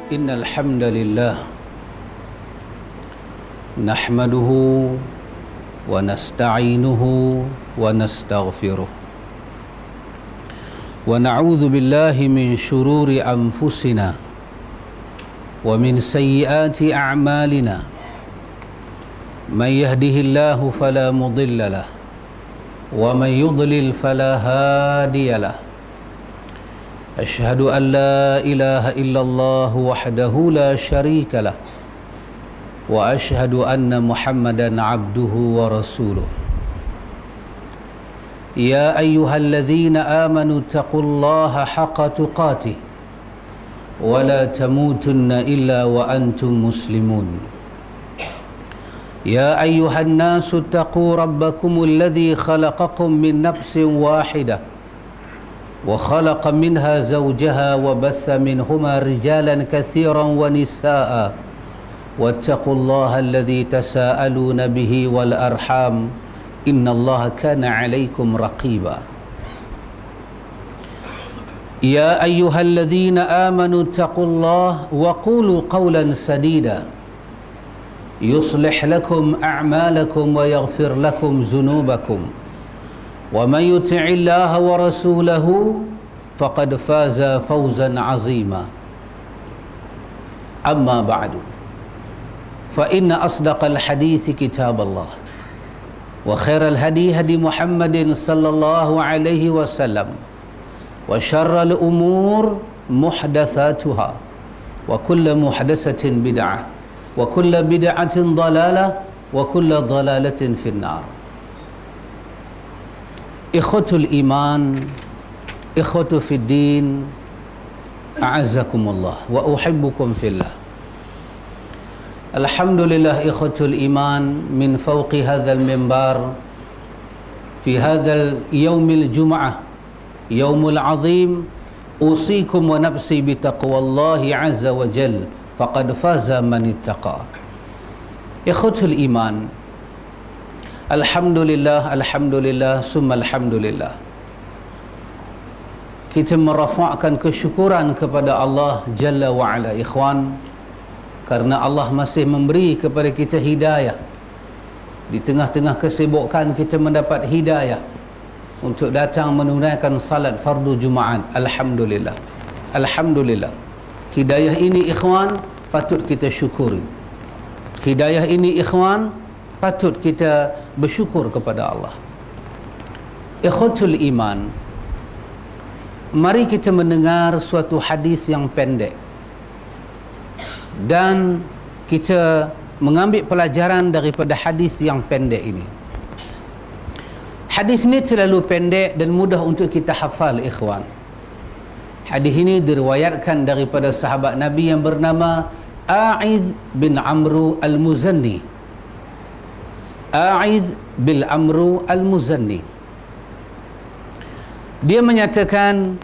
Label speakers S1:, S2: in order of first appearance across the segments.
S1: إن الحمد لله نحمده ونستعينه ونستغفره ونعوذ بالله من شرور أنفسنا ومن سيئات أعمالنا من يهده الله فلا مضل له ومن يضلل فلا هادي له أشهد أن لا إله إلا الله وحده لا شريك له وأشهد أن محمدا عبده ورسوله يا أيها الذين آمنوا اتقوا الله حق تقاته ولا تموتن إلا وأنتم مسلمون يا أيها الناس اتقوا ربكم الذي خلقكم من نفس واحدة وخلق منها زوجها وبث منهما رجالا كثيرا ونساء واتقوا الله الذي تساءلون به والأرحام إن الله كان عليكم رقيبا يا أيها الذين آمنوا اتقوا الله وقولوا قولا سديدا يصلح لكم أعمالكم ويغفر لكم ذنوبكم ومن يطع الله ورسوله فقد فاز فوزا عظيما أما بعد فإن أصدق الحديث كتاب الله وخير الهدي هدي محمد صلى الله عليه وسلم وشر الأمور محدثاتها وكل محدثة بدعة وكل بدعة ضلالة وكل ضلالة في النار. إخوة الإيمان إخوة في الدين أعزكم الله وأحبكم في الله. الحمد لله إخوة الإيمان من فوق هذا المنبر في هذا اليوم الجمعة يوم العظيم أوصيكم ونفسي بتقوى الله عز وجل فقد فاز من اتقى. إخوة الإيمان Alhamdulillah summa alhamdulillah, kita merafakkan kesyukuran kepada Allah Jalla wa'ala ikhwan, karena Allah masih memberi kepada kita hidayah. Di tengah-tengah kesibukan kita mendapat hidayah untuk datang menunaikan salat fardu Jumaat. Alhamdulillah, Alhamdulillah. Hidayah ini ikhwan patut kita syukuri. Hidayah ini ikhwan patut kita bersyukur kepada Allah. Ikhwatul iman, mari kita mendengar suatu hadis yang pendek dan kita mengambil pelajaran daripada hadis yang pendek ini. Hadis ini terlalu pendek dan mudah untuk kita hafal ikhwan. Hadis ini diriwayatkan daripada sahabat Nabi yang bernama A'idh bin Amru al-Muzanni. A'idh bil Amru al-Muzanni. Dia menyatakan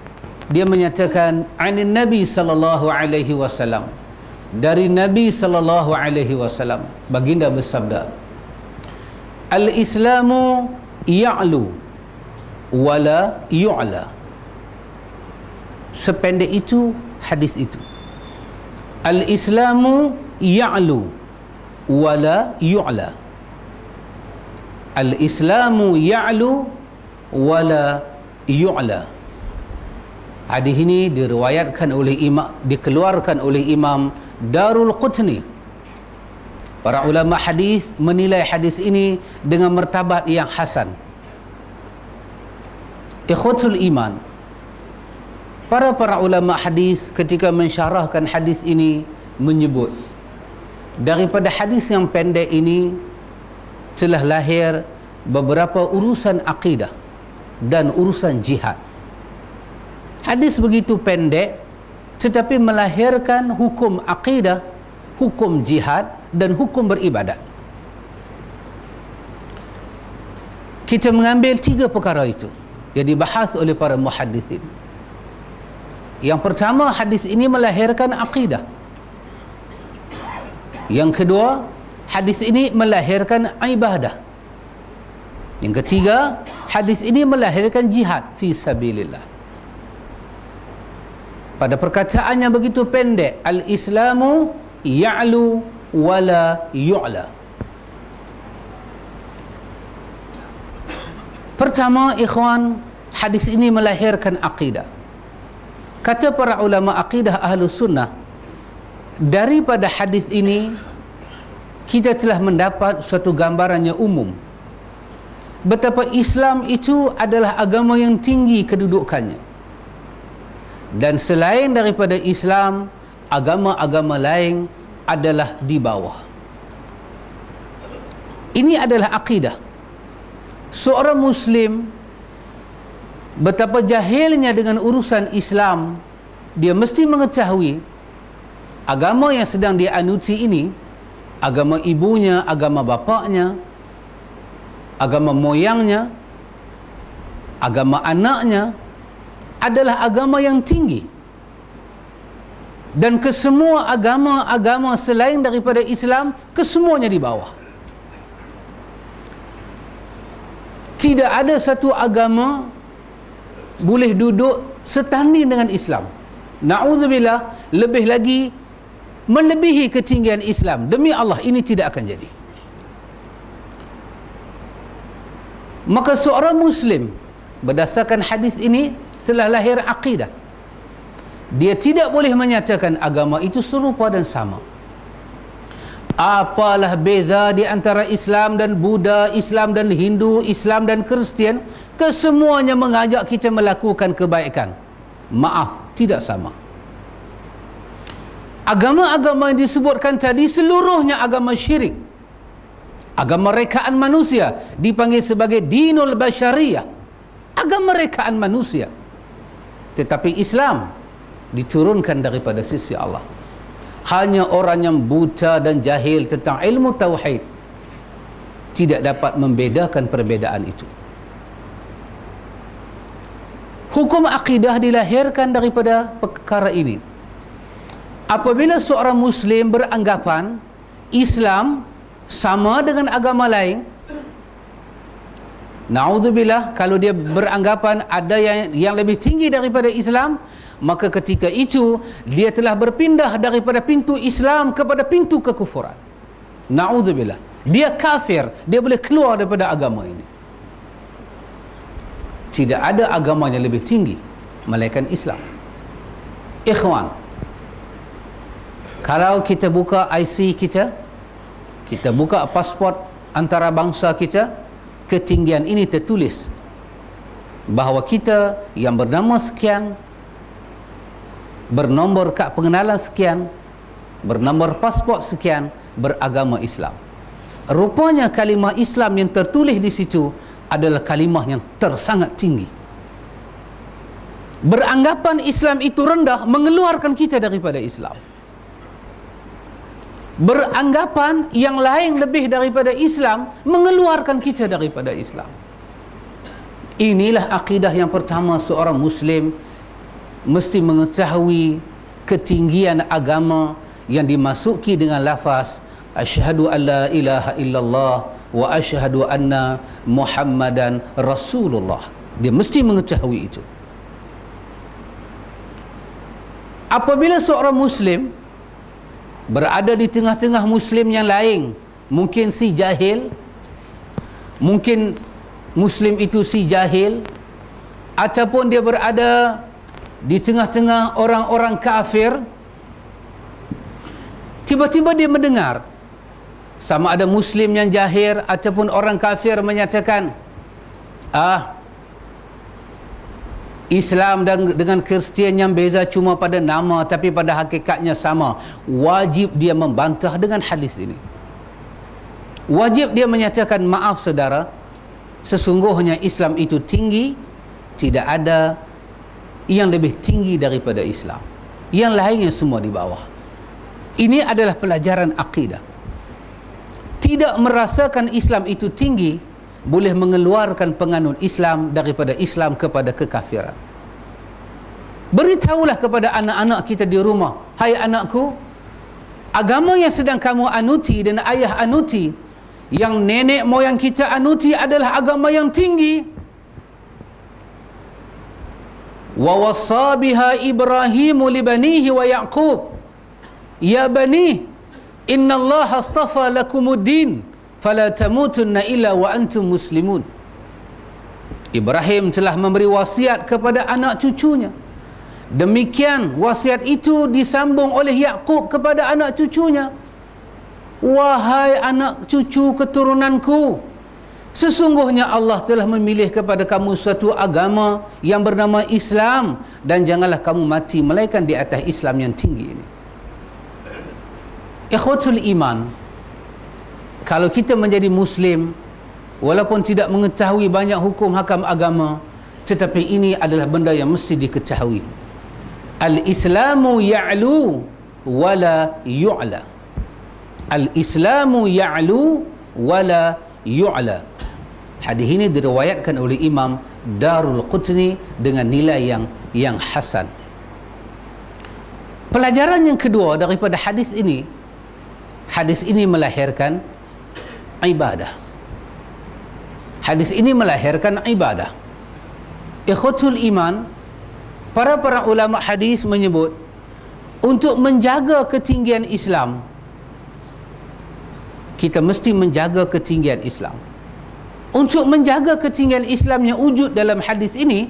S1: anin Nabi sallallahu alaihi wasallam, dari Nabi sallallahu alaihi wasallam, baginda bersabda, al-Islamu ya'lu wala yu'la. Sependek itu hadis itu. Al-Islamu ya'lu wala yu'la. Al-Islamu ya'lu wala yu'la. Hadis ini diriwayatkan oleh dikeluarkan oleh Imam Darul Qutni. Para ulama hadis menilai hadis ini dengan martabat yang hasan. Ikhwatul iman, para ulama hadis ketika mensyarahkan hadis ini menyebut daripada hadis yang pendek ini telah lahir beberapa urusan akidah dan urusan jihad. Hadis begitu pendek tetapi melahirkan hukum akidah, hukum jihad dan hukum beribadat. Kita mengambil 3 perkara itu yang dibahas oleh para muhaddisin. Yang pertama, hadis ini melahirkan akidah. Yang kedua, hadis ini melahirkan ibadah. Yang ketiga, hadis ini melahirkan jihad fi sabilillah. pada perkataannya begitu pendek, al-Islamu ya'lu wala yu'la. Pertama, ikhwan, hadis ini melahirkan akidah. Kata para ulama akidah Ahlus Sunnah, daripada hadis ini kita telah mendapat suatu gambaran yang umum betapa Islam itu adalah agama yang tinggi kedudukannya, dan selain daripada Islam, agama-agama lain adalah di bawah. Ini adalah akidah. Seorang Muslim betapa jahilnya dengan urusan Islam, dia mesti mengetahui agama yang sedang dia anuti ini, agama ibunya, agama bapaknya, agama moyangnya, agama anaknya adalah agama yang tinggi, dan kesemua agama-agama selain daripada Islam, kesemuanya di bawah. Tidak ada satu agama boleh duduk setanding dengan Islam. Na'udzubillah, lebih lagi melebihi ketinggian Islam. Demi Allah, ini tidak akan jadi. Maka seorang Muslim berdasarkan hadis ini telah lahir akidah. Dia tidak boleh menyatakan agama itu serupa dan sama. Apalah beza di antara Islam dan Buddha, Islam dan Hindu, Islam dan Kristian? Kesemuanya mengajak kita melakukan kebaikan. Maaf, tidak sama. Agama-agama yang disebutkan tadi seluruhnya agama syirik, agama rekaan manusia, dipanggil sebagai dinul basyariyah, agama rekaan manusia. Tetapi Islam diturunkan daripada sisi Allah. Hanya orang yang buta dan jahil tentang ilmu tauhid tidak dapat membedakan perbedaan itu. Hukum akidah dilahirkan daripada perkara ini. Apabila seorang Muslim beranggapan Islam sama dengan agama lain, na'udzubillah, kalau dia beranggapan ada yang lebih tinggi daripada Islam, maka ketika itu dia telah berpindah daripada pintu Islam kepada pintu kekufuran. Na'udzubillah, dia kafir, dia boleh keluar daripada agama ini. Tidak ada agama yang lebih tinggi melainkan Islam. Ikhwan, kalau kita buka IC kita buka pasport antarabangsa kita, ketinggian ini tertulis bahawa kita yang bernama sekian, bernombor kad pengenalan sekian, bernombor pasport sekian, beragama Islam. Rupanya kalimah Islam yang tertulis di situ adalah kalimah yang tersangat tinggi. Beranggapan Islam itu rendah mengeluarkan kita daripada Islam. Beranggapan yang lain lebih daripada Islam mengeluarkan kita daripada Islam. Inilah akidah yang pertama seorang Muslim mesti mengetahui ketinggian agama yang dimasuki dengan lafaz asyhadu an la ilaha illallah wa asyhadu anna Muhammadan Rasulullah. Dia mesti mengetahui itu. Apabila seorang Muslim berada di tengah-tengah Muslim yang lain, mungkin si jahil, mungkin Muslim itu si jahil, ataupun dia berada di tengah-tengah orang-orang kafir, tiba-tiba dia mendengar sama ada Muslim yang jahil ataupun orang kafir menyatakan, Islam dan dengan Kristian yang beza cuma pada nama, tapi pada hakikatnya sama. Wajib dia membantah dengan hadis ini. Wajib dia menyatakan, maaf saudara, sesungguhnya Islam itu tinggi, tidak ada yang lebih tinggi daripada Islam, yang lainnya semua di bawah. Ini adalah pelajaran akidah. Tidak merasakan Islam itu tinggi boleh mengeluarkan penganut Islam daripada Islam kepada kekafiran. Beritahulah kepada anak-anak kita di rumah, hai anakku, agama yang sedang kamu anuti dan ayah anuti, yang nenek moyang kita anuti adalah agama yang tinggi. wa wassa biha Ibrahim li banihi wa Yaqub ya bani innallaha astafa lakumuddin fala tamutunna illa wa antum muslimun. Ibrahim telah memberi wasiat kepada anak cucunya. Demikian wasiat itu disambung oleh Yaqub kepada anak cucunya. Wahai anak cucu keturunanku, sesungguhnya Allah telah memilih kepada kamu suatu agama yang bernama Islam, dan janganlah kamu mati melainkan di atas Islam yang tinggi ini. Ikhwatul iman, kalau kita menjadi Muslim, walaupun tidak mengetahui banyak hukum hakam agama, tetapi ini adalah benda yang mesti diketahui. Al-Islamu ya'lu wala yu'la. Al-Islamu ya'lu wala yu'la. Hadis ini diriwayatkan oleh Imam Darul Qutni dengan nilai yang hasan. Pelajaran yang kedua daripada hadis ini melahirkan ibadah. Hadis ini melahirkan ibadah. Ikhwatul iman, para ulama hadis menyebut untuk menjaga ketinggian Islam, kita mesti menjaga ketinggian Islam. Untuk menjaga ketinggian Islam yang wujud dalam hadis ini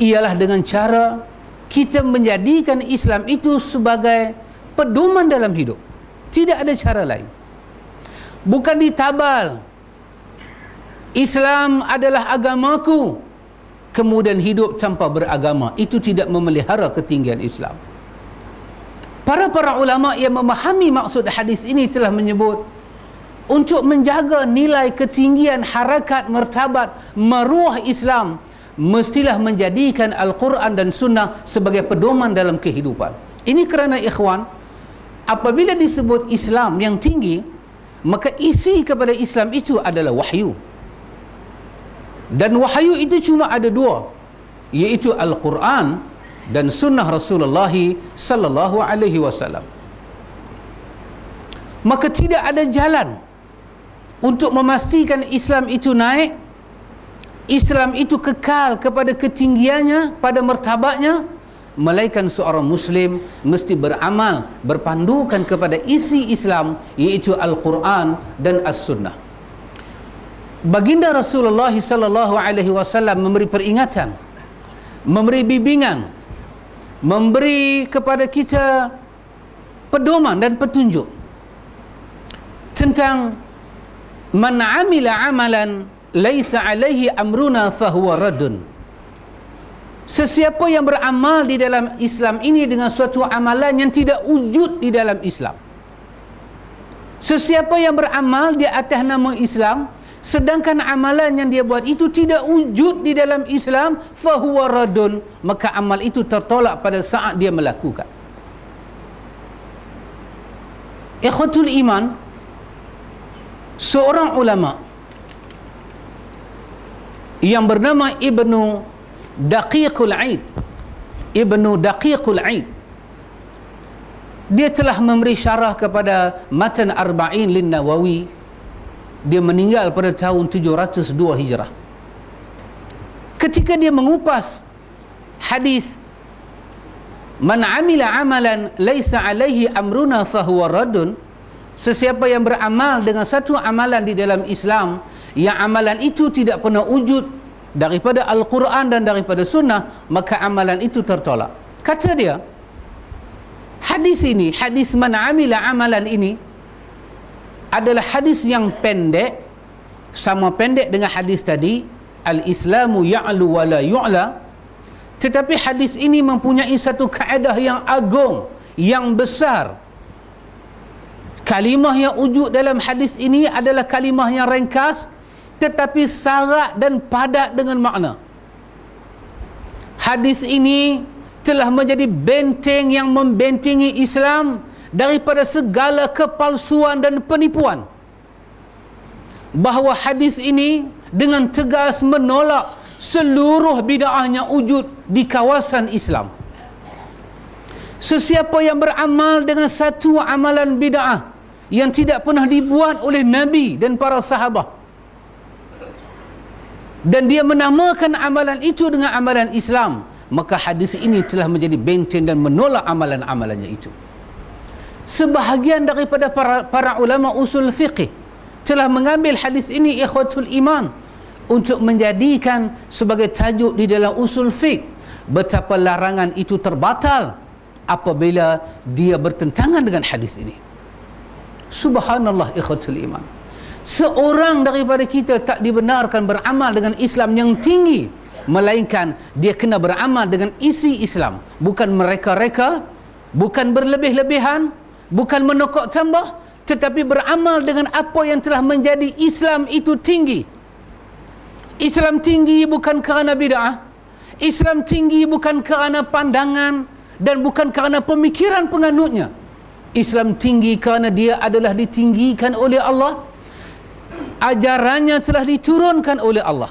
S1: ialah dengan cara kita menjadikan Islam itu sebagai pedoman dalam hidup. Tidak ada cara lain. Bukan ditabal, Islam adalah agamaku, kemudian hidup tanpa beragama. Itu tidak memelihara ketinggian Islam. Para ulama yang memahami maksud hadis ini telah menyebut untuk menjaga nilai ketinggian harakat martabat maruah Islam, mestilah menjadikan Al-Quran dan Sunnah sebagai pedoman dalam kehidupan. Ini kerana ikhwan, apabila disebut Islam yang tinggi, maka isi kepada Islam itu adalah wahyu. Dan wahyu itu cuma ada dua, iaitu Al-Quran dan Sunnah Rasulullah sallallahu alaihi wasallam. Maka tidak ada jalan untuk memastikan Islam itu naik, Islam itu kekal kepada ketinggiannya, pada martabatnya, melainkan seorang Muslim mesti beramal berpandukan kepada isi Islam, iaitu Al-Quran dan As-Sunnah. Baginda Rasulullah sallallahu alaihi wasallam memberi peringatan, memberi bimbingan, memberi kepada kita pedoman dan petunjuk tentang man amila amalan laisa alaihi amruna fahuwa raddun. Sesiapa yang beramal di dalam Islam ini dengan suatu amalan yang tidak wujud di dalam Islam, sesiapa yang beramal di atas nama Islam sedangkan amalan yang dia buat itu tidak wujud di dalam Islam, fahuwa raddun, maka amal itu tertolak pada saat dia melakukan. Ikhwatul iman, seorang ulama yang bernama Ibnu Daqiqul Aid, dia telah memberi syarah kepada Matan Arba'in lin Nawawi. Dia meninggal pada tahun 702 Hijrah. Ketika dia mengupas hadis man amila amalan laisa alaihi amruna fahuwa raddun, sesiapa yang beramal dengan satu amalan di dalam Islam yang amalan itu tidak pernah wujud daripada Al-Quran dan daripada Sunnah, maka amalan itu tertolak. Kata dia, hadis ini, hadis man amila amalan ini adalah hadis yang pendek, sama pendek dengan hadis tadi, Al-Islamu ya'lu wa la yu'la. Tetapi hadis ini mempunyai satu kaedah yang agung, yang besar. Kalimah yang wujud dalam hadis ini adalah kalimah yang ringkas tetapi syarat dan padat dengan makna. Hadis ini telah menjadi benteng yang membentengi Islam daripada segala kepalsuan dan penipuan. Bahawa hadis ini dengan tegas menolak seluruh bid'ah yang wujud di kawasan Islam. Sesiapa yang beramal dengan satu amalan bid'ah yang tidak pernah dibuat oleh Nabi dan para sahabat, dan dia menamakan amalan itu dengan amalan Islam, maka hadis ini telah menjadi benteng dan menolak amalan-amalannya itu. Sebahagian daripada para ulama usul fiqh telah mengambil hadis ini, ikhwatul iman, untuk menjadikan sebagai tajuk di dalam usul fiqh betapa larangan itu terbatal apabila dia bertentangan dengan hadis ini. Subhanallah, ikhwatul iman. Seorang daripada kita tak dibenarkan beramal dengan Islam yang tinggi, melainkan dia kena beramal dengan isi Islam, bukan mereka-reka, bukan berlebih-lebihan, bukan menokok tambah, tetapi beramal dengan apa yang telah menjadi Islam itu tinggi. Islam tinggi bukan kerana bid'ah, Islam tinggi bukan kerana pandangan dan bukan kerana pemikiran penganutnya. Islam tinggi kerana dia adalah ditinggikan oleh Allah, ajarannya telah diturunkan oleh Allah.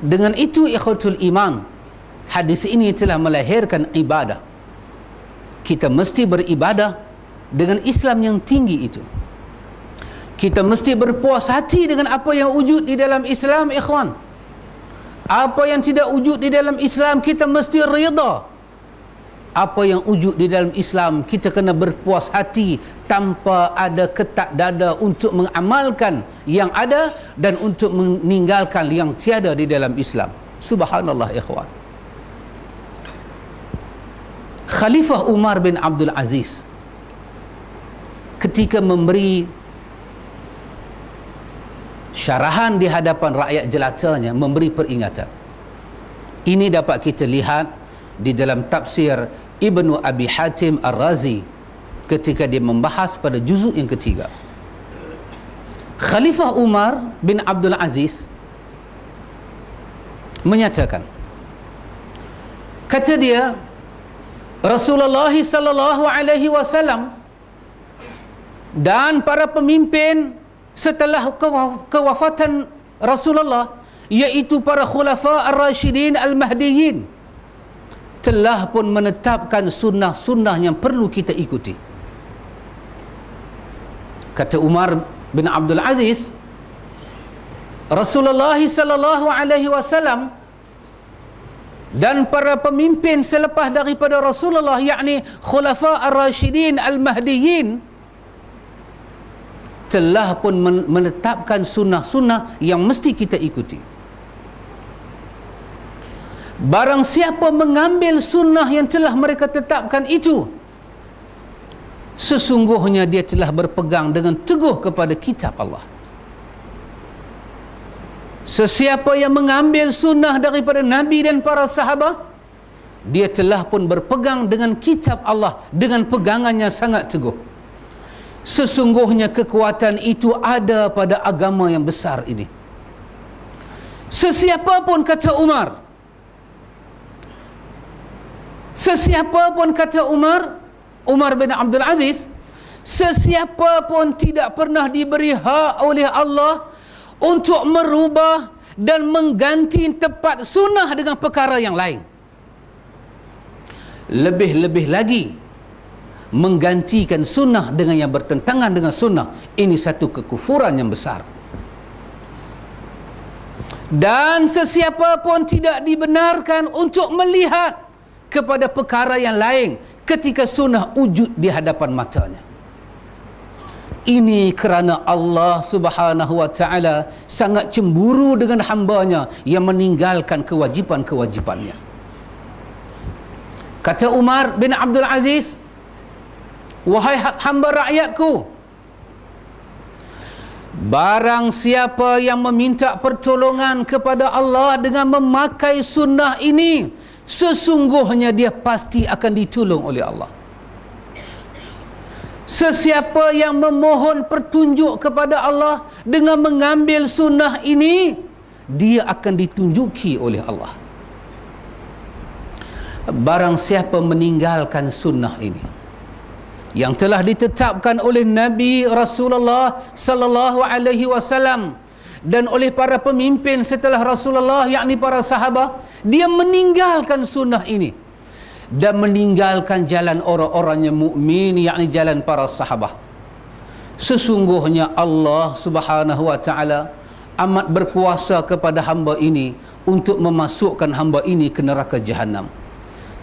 S1: Dengan itu, ikhwatul iman, hadis ini telah melahirkan ibadah. Kita mesti beribadah dengan Islam yang tinggi itu. Kita mesti berpuas hati dengan apa yang wujud di dalam Islam, ikhwan. Apa yang tidak wujud di dalam Islam, kita mesti rida. Apa yang wujud di dalam Islam, kita kena berpuas hati tanpa ada ketak dada untuk mengamalkan yang ada dan untuk meninggalkan yang tiada di dalam Islam. Subhanallah, ikhwan. Khalifah Umar bin Abdul Aziz ketika memberi syarahan di hadapan rakyat jelatanya, memberi peringatan. Ini dapat kita lihat di dalam tafsir Ibnu Abi Hatim Ar-Razi ketika dia membahas pada juzuk yang ketiga. Khalifah Umar bin Abdul Aziz menyatakan, kata dia, Rasulullah sallallahu alaihi wasallam dan para pemimpin setelah kewafatan Rasulullah, iaitu para khulafa ar-rasyidin al-mahdiyyin, telah pun menetapkan sunnah-sunnah yang perlu kita ikuti. Kata Umar bin Abdul Aziz, Rasulullah sallallahu alaihi wasallam dan para pemimpin selepas daripada Rasulullah, yakni khulafa ar-rasyidin al-mahdiyyin, telah pun menetapkan sunnah-sunnah yang mesti kita ikuti. Barang siapa mengambil sunnah yang telah mereka tetapkan itu, sesungguhnya dia telah berpegang dengan teguh kepada kitab Allah. Sesiapa yang mengambil sunnah daripada Nabi dan para sahabat, dia telah pun berpegang dengan kitab Allah dengan pegangannya sangat teguh. Sesungguhnya kekuatan itu ada pada agama yang besar ini. Sesiapa pun, kata Umar, sesiapa pun, kata Umar bin Abdul Aziz, sesiapa pun tidak pernah diberi hak oleh Allah untuk merubah dan mengganti tepat sunnah dengan perkara yang lain. Lebih-lebih lagi menggantikan sunnah dengan yang bertentangan dengan sunnah, ini satu kekufuran yang besar. Dan sesiapa pun tidak dibenarkan untuk melihat kepada perkara yang lain ketika sunnah wujud di hadapan matanya. Ini kerana Allah Subhanahu wa ta'ala sangat cemburu dengan hambanya yang meninggalkan kewajipan-kewajipannya. Kata Umar bin Abdul Aziz, wahai hamba rakyatku, barang siapa yang meminta pertolongan kepada Allah dengan memakai sunnah ini, sesungguhnya dia pasti akan ditolong oleh Allah. Sesiapa yang memohon petunjuk kepada Allah dengan mengambil sunnah ini, dia akan ditunjuki oleh Allah. Barang siapa meninggalkan sunnah ini yang telah ditetapkan oleh Nabi Rasulullah sallallahu alaihi wasallam dan oleh para pemimpin setelah Rasulullah, yakni para sahabat, dia meninggalkan sunnah ini dan meninggalkan jalan orang-orang yang mukmin, yakni jalan para sahabat, sesungguhnya Allah Subhanahu wa ta'ala amat berkuasa kepada hamba ini untuk memasukkan hamba ini ke neraka jahanam.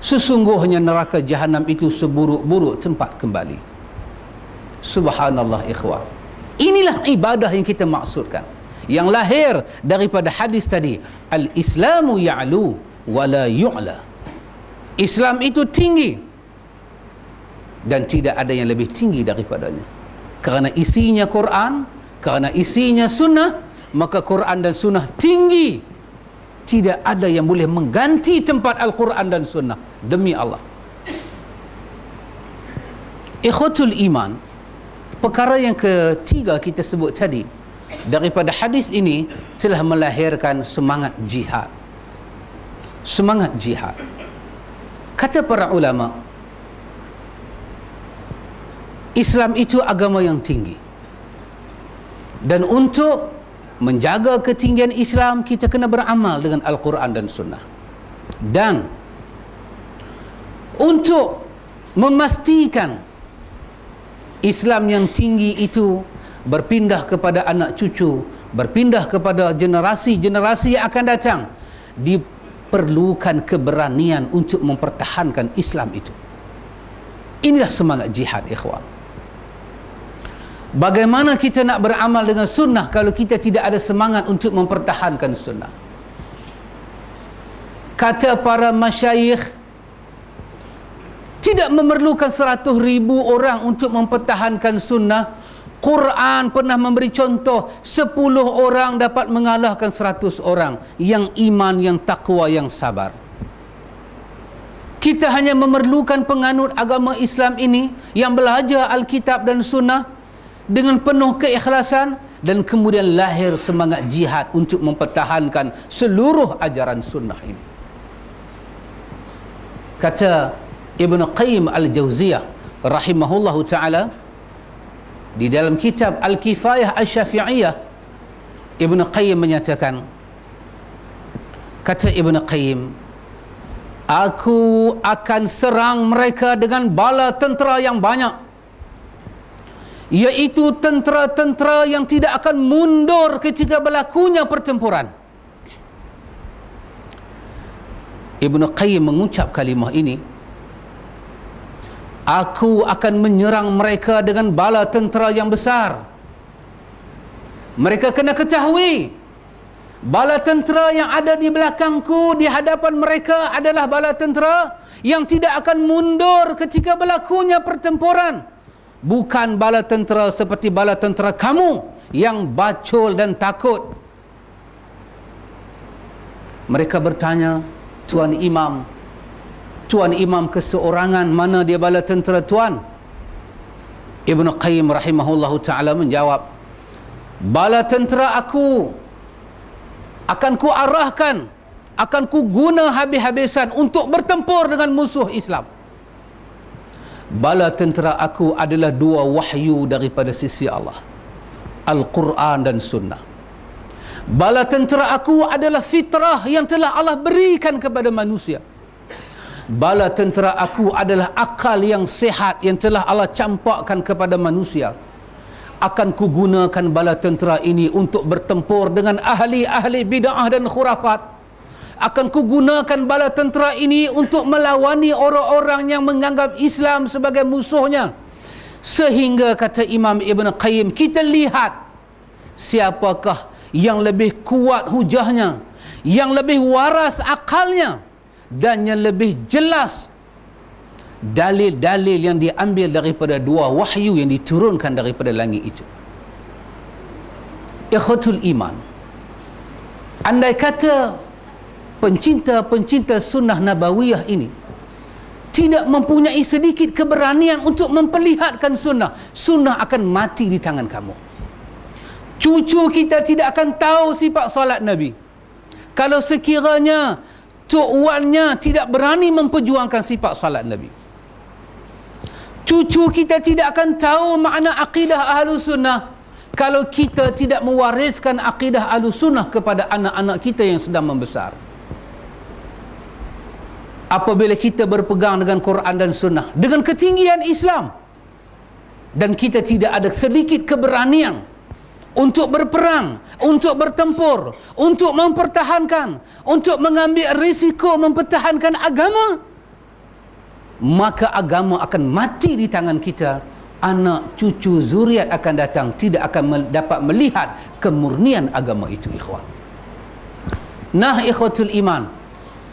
S1: Sesungguhnya neraka jahanam itu seburuk-buruk tempat kembali. Subhanallah ikhwah. Inilah ibadah yang kita maksudkan, yang lahir daripada hadis tadi, al-islamu ya'lu wa la yu'la. Islam itu tinggi dan tidak ada yang lebih tinggi daripadanya. Kerana isinya Quran, kerana isinya sunnah, maka Quran dan sunnah tinggi. Tidak ada yang boleh mengganti tempat Al-Quran dan sunnah, demi Allah. Ikhwatul iman, perkara yang ketiga kita sebut tadi, daripada hadis ini telah melahirkan semangat jihad. Semangat jihad. Kata para ulama, Islam itu agama yang tinggi, dan untuk menjaga ketinggian Islam, kita kena beramal dengan Al-Quran dan Sunnah. Dan untuk memastikan Islam yang tinggi itu berpindah kepada anak cucu, berpindah kepada generasi-generasi yang akan datang, diperlukan keberanian untuk mempertahankan Islam itu. Inilah semangat jihad, ikhwan. Bagaimana kita nak beramal dengan sunnah kalau kita tidak ada semangat untuk mempertahankan sunnah? Kata para masyayikh, tidak memerlukan 100,000 orang untuk mempertahankan sunnah. Quran pernah memberi contoh, 10 orang dapat mengalahkan 100 orang yang iman, yang takwa, yang sabar. Kita hanya memerlukan penganut agama Islam ini yang belajar Alkitab dan sunnah dengan penuh keikhlasan, dan kemudian lahir semangat jihad untuk mempertahankan seluruh ajaran sunnah ini. Kata Ibn Qayyim Al-Jauziyah rahimahullahu ta'ala di dalam kitab Al-Kifayah Asy-Syafi'iyah, Ibn Qayyim menyatakan, kata Ibn Qayyim, aku akan serang mereka dengan bala tentera yang banyak, iaitu tentera-tentera yang tidak akan mundur ketika berlakunya pertempuran. Ibn Qayyim mengucap kalimah ini, aku akan menyerang mereka dengan bala tentera yang besar. Mereka kena ketahui, bala tentera yang ada di belakangku, di hadapan mereka adalah bala tentera yang tidak akan mundur ketika berlakunya pertempuran. Bukan bala tentera seperti bala tentera kamu yang bacol dan takut. Mereka bertanya, Tuan Imam keseorangan, mana dia bala tentera Tuan? Ibn Qayyim rahimahullahu ta'ala menjawab, bala tentera aku akan ku arahkan, akan ku guna habis-habisan untuk bertempur dengan musuh Islam. Bala tentera aku adalah 2 wahyu daripada sisi Allah, Al-Quran dan Sunnah. Bala tentera aku adalah fitrah yang telah Allah berikan kepada manusia. Bala tentera aku adalah akal yang sehat yang telah Allah campakkan kepada manusia. Akan kugunakan bala tentera ini untuk bertempur dengan ahli-ahli bid'ah dan khurafat. Akan kugunakan bala tentera ini untuk melawani orang-orang yang menganggap Islam sebagai musuhnya. Sehingga kata Imam Ibn Qayyim, kita lihat siapakah yang lebih kuat hujahnya, yang lebih waras akalnya, dan yang lebih jelas dalil-dalil yang diambil daripada 2 wahyu yang diturunkan daripada langit itu. Ikhwatul iman, andai kata pencinta-pencinta sunnah nabawiyah ini tidak mempunyai sedikit keberanian untuk memperlihatkan sunnah, sunnah akan mati di tangan kamu. Cucu kita tidak akan tahu sifat solat Nabi kalau sekiranya tok wannya tidak berani memperjuangkan sifat solat Nabi. Cucu kita tidak akan tahu makna akidah Ahlus Sunnah kalau kita tidak mewariskan akidah Ahlus Sunnah kepada anak-anak kita yang sedang membesar. Apabila kita berpegang dengan Quran dan Sunnah dengan ketinggian Islam, dan kita tidak ada sedikit keberanian untuk berperang, untuk bertempur, untuk mempertahankan, untuk mengambil risiko mempertahankan agama, maka agama akan mati di tangan kita. Anak cucu zuriat akan datang tidak akan dapat melihat kemurnian agama itu, ikhwan. Nah, ikhwatul iman,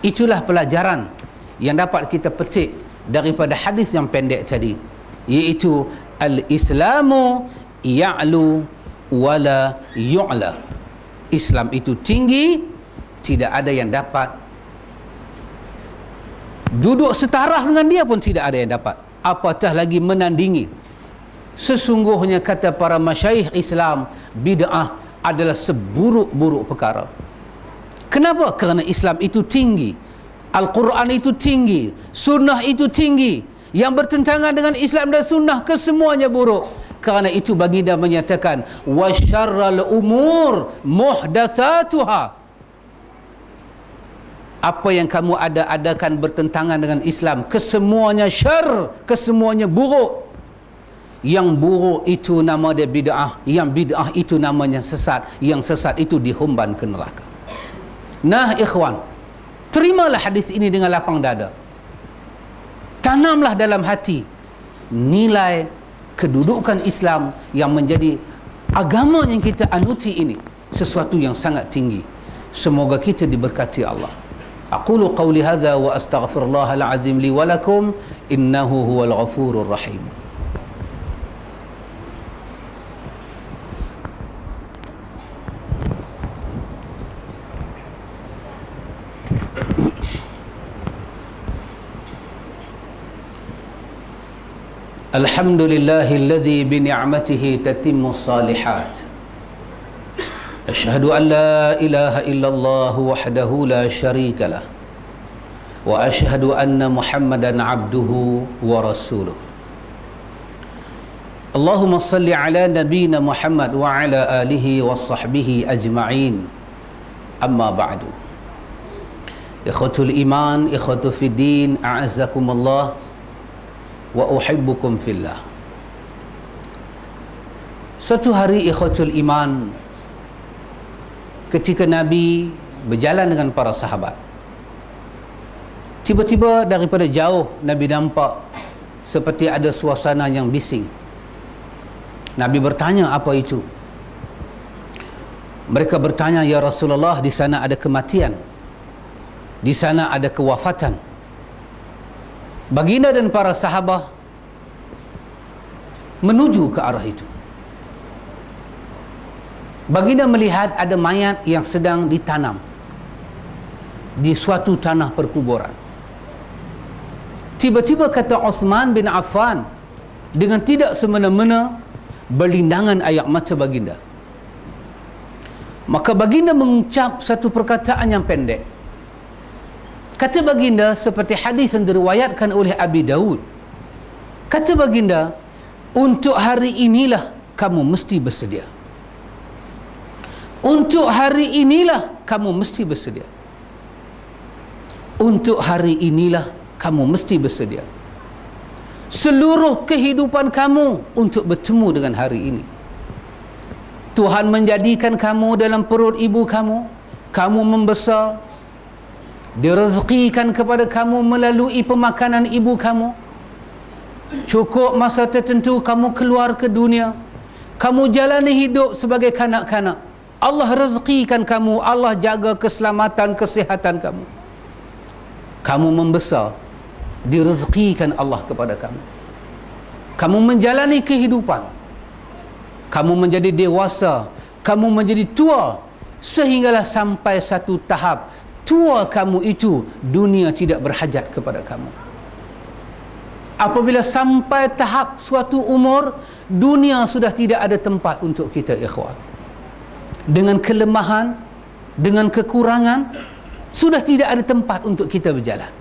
S1: itulah pelajaran yang dapat kita petik daripada hadis yang pendek tadi, iaitu al-islamu ya'lu wala yu'la. Islam itu tinggi, tidak ada yang dapat duduk setaraf dengan dia pun tidak ada yang dapat, apatah lagi menandingi. Sesungguhnya kata para masyayikh Islam, bid'ah adalah seburuk-buruk perkara. Kenapa? Kerana Islam itu tinggi, Al-Quran itu tinggi, sunnah itu tinggi. Yang bertentangan dengan Islam dan sunnah kesemuanya buruk. Kerana itu baginda menyatakan, wa syarral umur muhdatsatuha. Apa yang kamu adakan bertentangan dengan Islam, kesemuanya syar, kesemuanya buruk. Yang buruk itu nama dia bid'ah, yang bid'ah itu namanya sesat, yang sesat itu dihumban ke neraka. Nah, ikhwan, terimalah hadis ini dengan lapang dada. Tanamlah dalam hati nilai kedudukan Islam yang menjadi agama yang kita anuti ini, sesuatu yang sangat tinggi. Semoga kita diberkati Allah. Aqulu qawli hadza wa astaghfirullahal azim li wa lakum, innahu huwal ghafurur rahim. Alhamdulillahilladzi bini'matihi tatimmus salihat. Asyhadu an la ilaha illallah wahdahu la syarika lah. Wa asyhadu anna Muhammadan abduhu wa rasuluh. Allahumma salli ala nabiyyina Muhammad wa ala alihi wa sahbihi ajma'in. Amma ba'du. Ikhwatul iman, ikhwatul fiddin, a'azzakumullah wa uhibbukum fillah. Suatu hari, ikhwatul iman, ketika Nabi berjalan dengan para sahabat, tiba-tiba daripada jauh Nabi nampak seperti ada suasana yang bising. Nabi bertanya, apa itu? Mereka bertanya, ya Rasulullah, di sana ada kematian, di sana ada kewafatan. Baginda dan para sahabat menuju ke arah itu. Baginda melihat ada mayat yang sedang ditanam di suatu tanah perkuburan. Tiba-tiba kata Uthman bin Affan dengan tidak semena-mena berlindangan air mata baginda. Maka baginda mengucap satu perkataan yang pendek. Kata baginda seperti hadis yang diriwayatkan oleh Abi Daud. Kata baginda, untuk hari inilah kamu mesti bersedia. Untuk hari inilah kamu mesti bersedia. Untuk hari inilah kamu mesti bersedia. Seluruh kehidupan kamu untuk bertemu dengan hari ini. Tuhan menjadikan kamu dalam perut ibu kamu, kamu membesar, direzekikan kepada kamu melalui pemakanan ibu kamu. Cukup masa tertentu kamu keluar ke dunia, kamu jalani hidup sebagai kanak-kanak. Allah rezekikan kamu, Allah jaga keselamatan, kesihatan kamu. Kamu membesar, direzekikan Allah kepada kamu. Kamu menjalani kehidupan, kamu menjadi dewasa, kamu menjadi tua, sehinggalah sampai satu tahap tua kamu itu dunia tidak berhajat kepada kamu. Apabila sampai tahap suatu umur, dunia sudah tidak ada tempat untuk kita, ikhwan. Dengan kelemahan, dengan kekurangan, sudah tidak ada tempat untuk kita berjalan.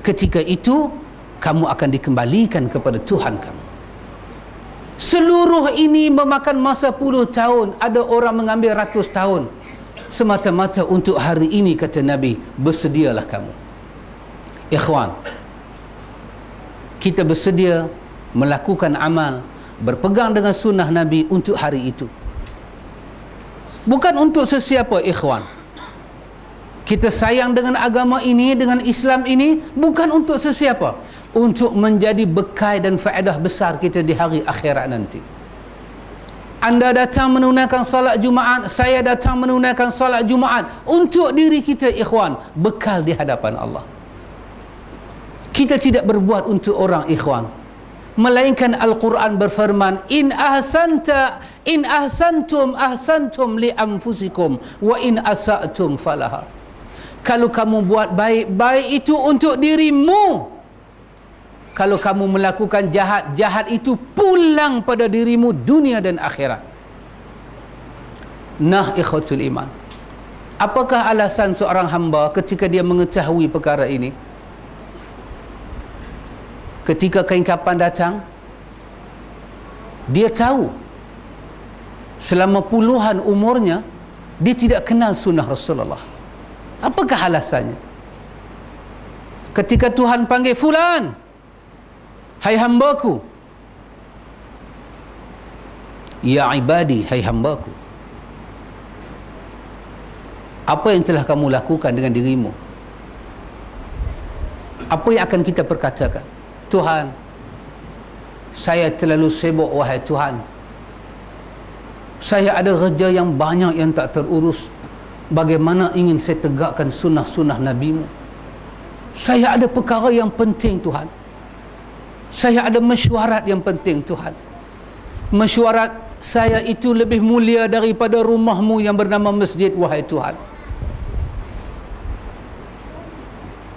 S1: Ketika itu, kamu akan dikembalikan kepada Tuhan kamu. Seluruh ini memakan masa puluh tahun, ada orang mengambil ratus tahun, semata-mata untuk hari ini, kata Nabi, bersedialah kamu. Ikhwan, kita bersedia melakukan amal, berpegang dengan sunnah Nabi untuk hari itu. Bukan untuk sesiapa, ikhwan. Kita sayang dengan agama ini, dengan Islam ini, bukan untuk sesiapa, untuk menjadi bekal dan faedah besar kita di hari akhirat nanti. Anda datang menunaikan salat Jumaat, saya datang menunaikan salat Jumaat untuk diri kita, ikhwan, bekal di hadapan Allah. Kita tidak berbuat untuk orang, ikhwan, melainkan Al-Quran berfirman, in ahsantum ahsantum li anfusikum wa in asa'tum falaha. Kalau kamu buat baik, baik itu untuk dirimu. Kalau kamu melakukan jahat, jahat itu pulang pada dirimu dunia dan akhirat. Nah, ikhwatul iman, apakah alasan seorang hamba ketika dia mengetahui perkara ini? Ketika keingkapan datang, dia tahu selama puluhan umurnya dia tidak kenal sunnah Rasulullah. Apakah alasannya? Ketika Tuhan panggil fulan, hai hambaku, ya ibadi, hai hambaku, apa yang telah kamu lakukan dengan dirimu? Apa yang akan kita perkatakan? Tuhan, saya terlalu sibuk, wahai Tuhan. Saya ada kerja yang banyak yang tak terurus. Bagaimana ingin saya tegakkan sunnah-sunnah Nabi-Mu? Saya ada perkara yang penting, Tuhan. Saya ada mesyuarat yang penting, Tuhan. Mesyuarat saya itu lebih mulia daripada rumah-Mu yang bernama masjid, wahai Tuhan.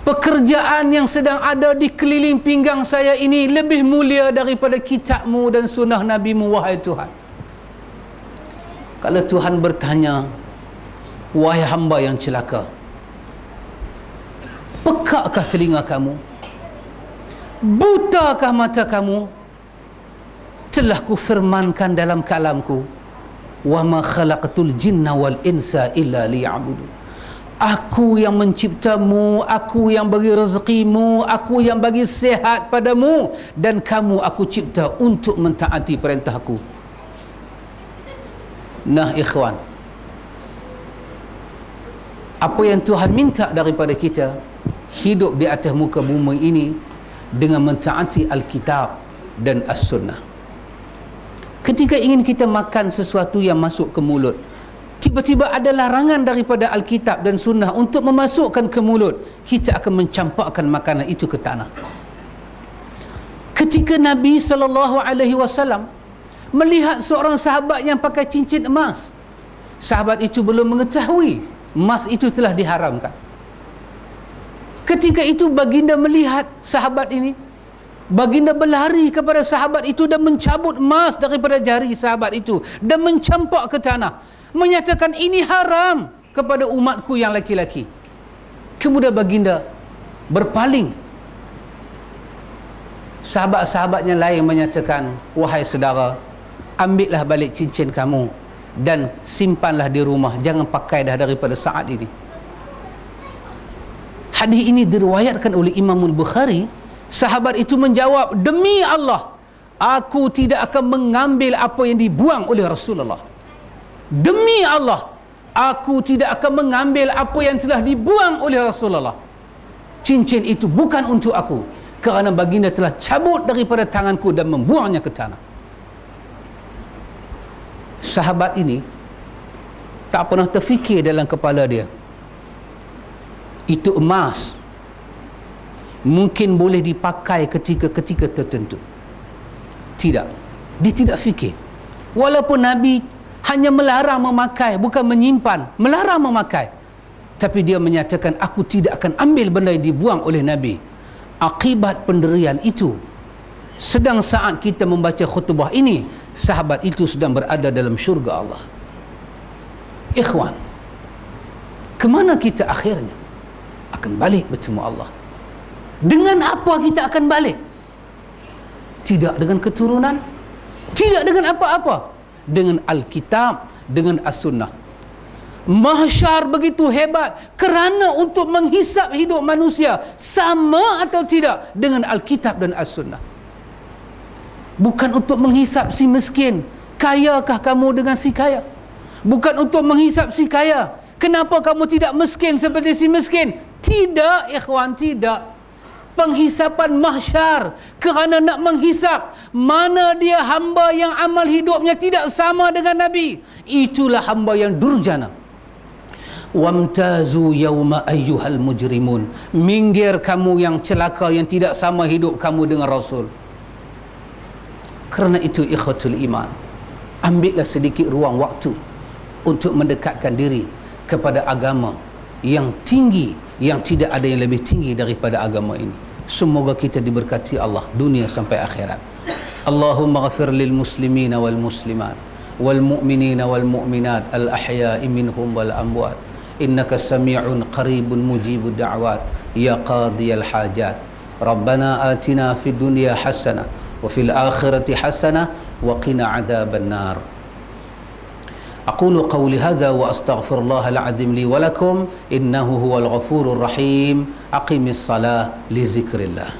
S1: Pekerjaan yang sedang ada di keliling pinggang saya ini lebih mulia daripada kitab-Mu dan sunnah Nabi-Mu, wahai Tuhan. Kalau Tuhan bertanya, wahai hamba yang celaka, pekakkah telinga kamu? Butakah mata kamu? Telah kufirmankan dalam kalamku, wa ma khalaqatul jinna wal insa illa liya'budun. Aku yang menciptamu, aku yang bagi rezekimu, aku yang bagi sehat padamu, dan kamu aku cipta untuk mentaati perintahku. Nah, ikhwan, apa yang Tuhan minta daripada kita, hidup di atas muka bumi ini dengan mentaati Alkitab dan As-Sunnah. Ketika ingin kita makan sesuatu yang masuk ke mulut, tiba-tiba ada larangan daripada Alkitab dan Sunnah untuk memasukkan ke mulut, kita akan mencampakkan makanan itu ke tanah. Ketika Nabi SAW melihat seorang sahabat yang pakai cincin emas, sahabat itu belum mengetahui emas itu telah diharamkan. Ketika itu baginda melihat sahabat ini, baginda berlari kepada sahabat itu dan mencabut emas daripada jari sahabat itu dan mencampak ke tanah, menyatakan ini haram kepada umatku yang laki-laki. Kemudian baginda berpaling. Sahabat-sahabatnya lain menyatakan, wahai saudara, ambillah balik cincin kamu dan simpanlah di rumah, jangan pakai dah daripada saat ini. Hadis ini diriwayatkan oleh Imam Al-Bukhari. Sahabat itu menjawab, demi Allah, aku tidak akan mengambil apa yang dibuang oleh Rasulullah. Demi Allah, aku tidak akan mengambil apa yang telah dibuang oleh Rasulullah. Cincin itu bukan untuk aku, kerana baginda telah cabut daripada tanganku dan membuangnya ke tanah. Sahabat ini tak pernah terfikir dalam kepala dia, itu emas mungkin boleh dipakai ketika-ketika tertentu. Tidak, dia tidak fikir. Walaupun Nabi hanya melarang memakai, bukan menyimpan, melarang memakai, tapi dia menyatakan, aku tidak akan ambil benda yang dibuang oleh Nabi. Akibat penderian itu, sedang saat kita membaca khutbah ini, sahabat itu sedang berada dalam syurga Allah. Ikhwan, kemana kita akhirnya? Akan balik bertemu Allah. Dengan apa kita akan balik? Tidak dengan keturunan, tidak dengan apa-apa, dengan Alkitab, dengan As-Sunnah. Mahsyar begitu hebat kerana untuk menghisap hidup manusia, sama atau tidak dengan Alkitab dan As-Sunnah. Bukan untuk menghisap si miskin, kayakah kamu dengan si kaya. bukan untuk menghisap si kaya. Kenapa kamu tidak miskin seperti si miskin? Tidak, ikhwan, tidak. Penghisapan mahsyar, kerana nak menghisap mana dia hamba yang amal hidupnya tidak sama dengan Nabi, itulah hamba yang durjana. Wamtazu yawma ayyuhal mujrimun, minggir kamu yang celaka yang tidak sama hidup kamu dengan Rasul. Kerana itu ikhwatul iman, ambillah sedikit ruang waktu untuk mendekatkan diri kepada agama yang tinggi, yang tidak ada yang lebih tinggi daripada agama ini. Semoga kita diberkati Allah dunia sampai akhirat. Allahumma ghafir lil muslimina wal muslimat wal mu'minina wal mu'minat al ahya'i minhum wal amwat, innaka sami'un qaribun mujibud da'wat ya qadiyal hajat. Rabbana atina fid dunya hasanah wa fil akhirati hasanah wa qina adzaban nar. أقول قولي هذا وأستغفر الله العظيم لي ولكم إنه هو الغفور الرحيم. أقم الصلاة لذكر الله.